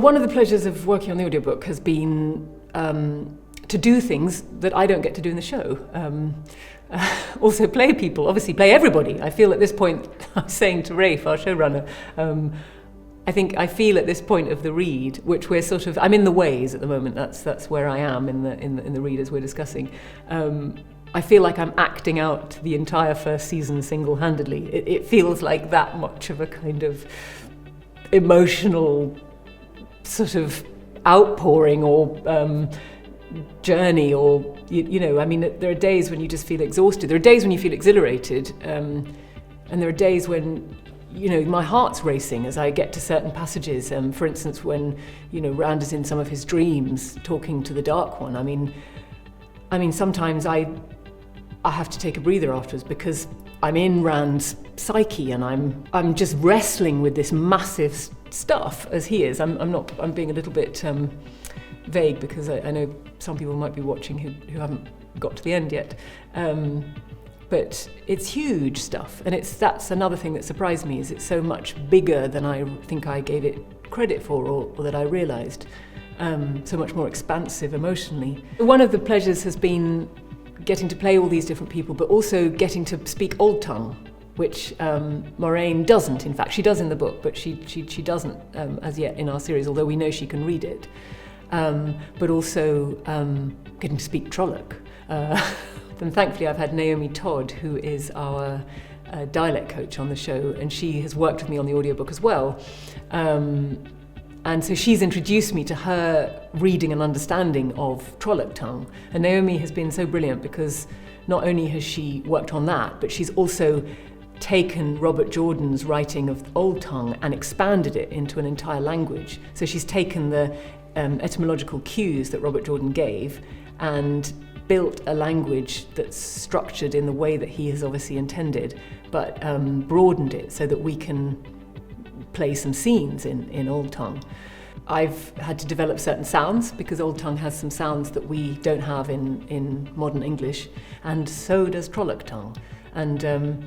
one of the pleasures of working on the audiobook has been to do things that I don't get to do in the show. Also play people, obviously play everybody. I feel at this point, I was saying to Rafe, our showrunner, I feel at this point of the read, which we're sort of, I'm in the ways at the moment, that's where I am in the read as we're discussing. I feel like I'm acting out the entire first season single-handedly. It feels like that much of a kind of emotional sort of outpouring or journey, or there are days when you just feel exhausted. There are days when you feel exhilarated, and there are days when my heart's racing as I get to certain passages. For instance, when Rand is in some of his dreams talking to the Dark One. I mean, sometimes I have to take a breather afterwards because I'm in Rand's psyche and I'm just wrestling with this massive stuff as he is. I'm being a little bit vague because I know some people might be watching who haven't got to the end yet. But it's huge stuff, and that's another thing that surprised me, is it's so much bigger than I think I gave it credit for, or that I realised. So much more expansive emotionally. One of the pleasures has been getting to play all these different people, but also getting to speak Old Tongue, which Moraine doesn't. In fact, she does in the book, but she doesn't as yet in our series, although we know she can read it. But also getting to speak Trolloc. And thankfully I've had Naomi Todd, who is our dialect coach on the show, and she has worked with me on the audiobook as well. And so she's introduced me to her reading and understanding of Trolloc tongue. And Naomi has been so brilliant because not only has she worked on that, but she's also taken Robert Jordan's writing of Old Tongue and expanded it into an entire language. So she's taken the etymological cues that Robert Jordan gave and built a language that's structured in the way that he has obviously intended, but broadened it so that we can play some scenes in Old Tongue. I've had to develop certain sounds because Old Tongue has some sounds that we don't have in modern English, and so does Trolloc tongue. And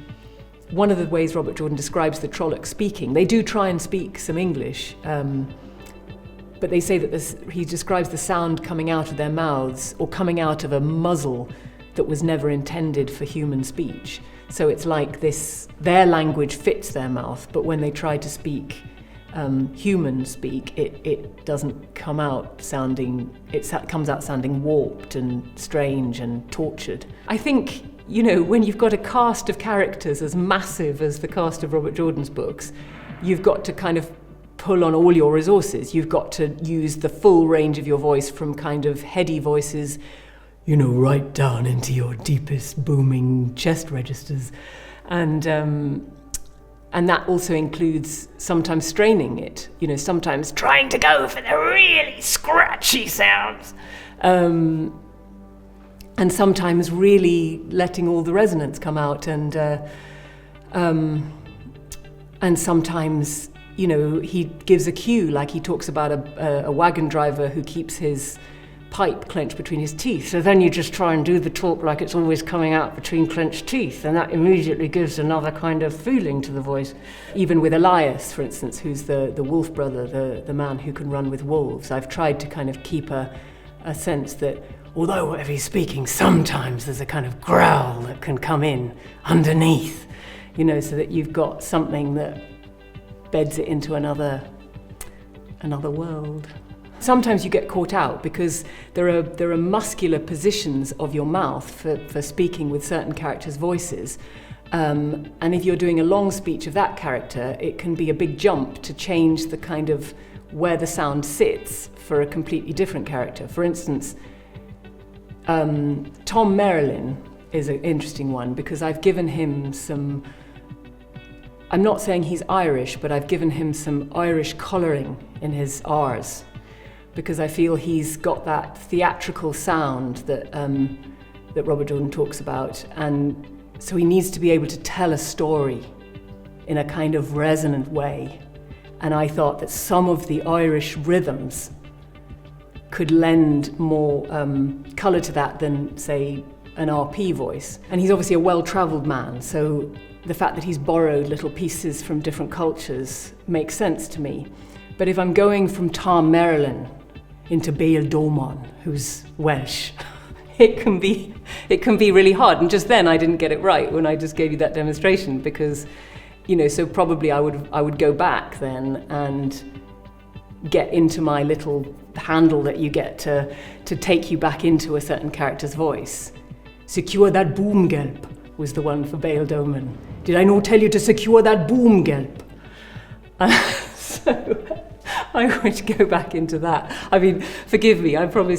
one of the ways Robert Jordan describes the Trolloc speaking, they do try and speak some English, but they say that he describes the sound coming out of their mouths or coming out of a muzzle that was never intended for human speech. So it's like their language fits their mouth, but when they try to speak human speak, it doesn't come out sounding, it comes out sounding warped and strange and tortured. I think, when you've got a cast of characters as massive as the cast of Robert Jordan's books, you've got to kind of pull on all your resources. You've got to use the full range of your voice, from kind of heady voices, right down into your deepest booming chest registers. And that also includes sometimes straining it, sometimes trying to go for the really scratchy sounds. And sometimes really letting all the resonance come out, and sometimes he gives a cue, like he talks about a wagon driver who keeps his pipe clenched between his teeth. So then you just try and do the talk like it's always coming out between clenched teeth, and that immediately gives another kind of feeling to the voice. Even with Elias, for instance, who's the wolf brother, the man who can run with wolves, I've tried to kind of keep a sense that although whatever he's speaking, sometimes there's a kind of growl that can come in underneath, so that you've got something that beds it into another world. Sometimes you get caught out because there are muscular positions of your mouth for speaking with certain characters' voices. And if you're doing a long speech of that character, it can be a big jump to change the kind of where the sound sits for a completely different character. For instance, Tom Merrilin is an interesting one because I've given him some, I'm not saying he's Irish, but I've given him some Irish colouring in his R's, because I feel he's got that theatrical sound that Robert Jordan talks about, and so he needs to be able to tell a story in a kind of resonant way. And I thought that some of the Irish rhythms could lend more colour to that than, say, an RP voice. And he's obviously a well-travelled man, so the fact that he's borrowed little pieces from different cultures makes sense to me. But if I'm going from Tom Marilyn into Beal Domon, who's Welsh, it can be really hard. And just then I didn't get it right when I just gave you that demonstration, because, so probably I would go back then and get into my little handle that you get to take you back into a certain character's voice. Secure that boomgelp was the one for Beal Domon. Did I not tell you to secure that boomgelp? So I would go back into that. I mean, forgive me, I probably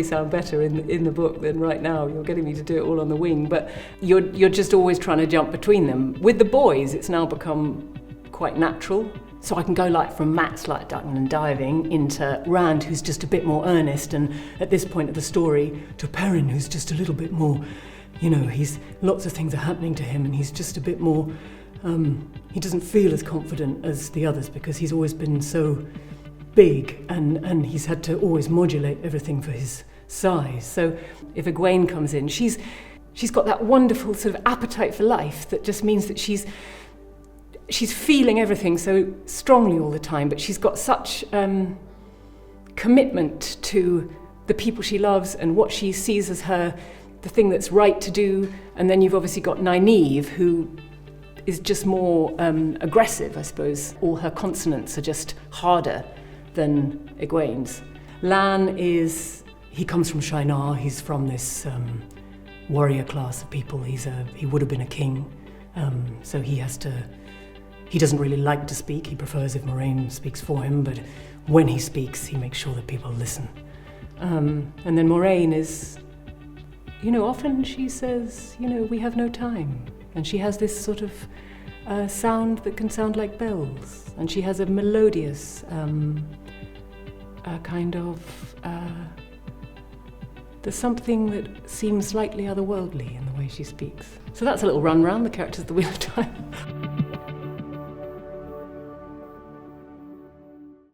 sound better in the book than right now. You're getting me to do it all on the wing, but you're just always trying to jump between them. With the boys, it's now become quite natural. So I can go like from Max like ducking and diving into Rand, who's just a bit more earnest, and at this point of the story, to Perrin, who's just a little bit more, lots of things are happening to him, and he's just a bit more, he doesn't feel as confident as the others because he's always been so big, and he's had to always modulate everything for his size. So if Egwene comes in, she's got that wonderful sort of appetite for life that just means that she's feeling everything so strongly all the time, but she's got such commitment to the people she loves and what she sees as the thing that's right to do. And then you've obviously got Nynaeve, who is just more aggressive, I suppose. All her consonants are just harder than Egwene's. Lan he comes from Shinar, he's from this warrior class of people. He would have been a king, so he doesn't really like to speak. He prefers if Moraine speaks for him, but when he speaks, he makes sure that people listen. And then Moraine is, often she says, we have no time. And she has this sort of sound that can sound like bells. And she has a melodious there's something that seems slightly otherworldly in the way she speaks. So that's a little run round the characters of the Wheel of Time.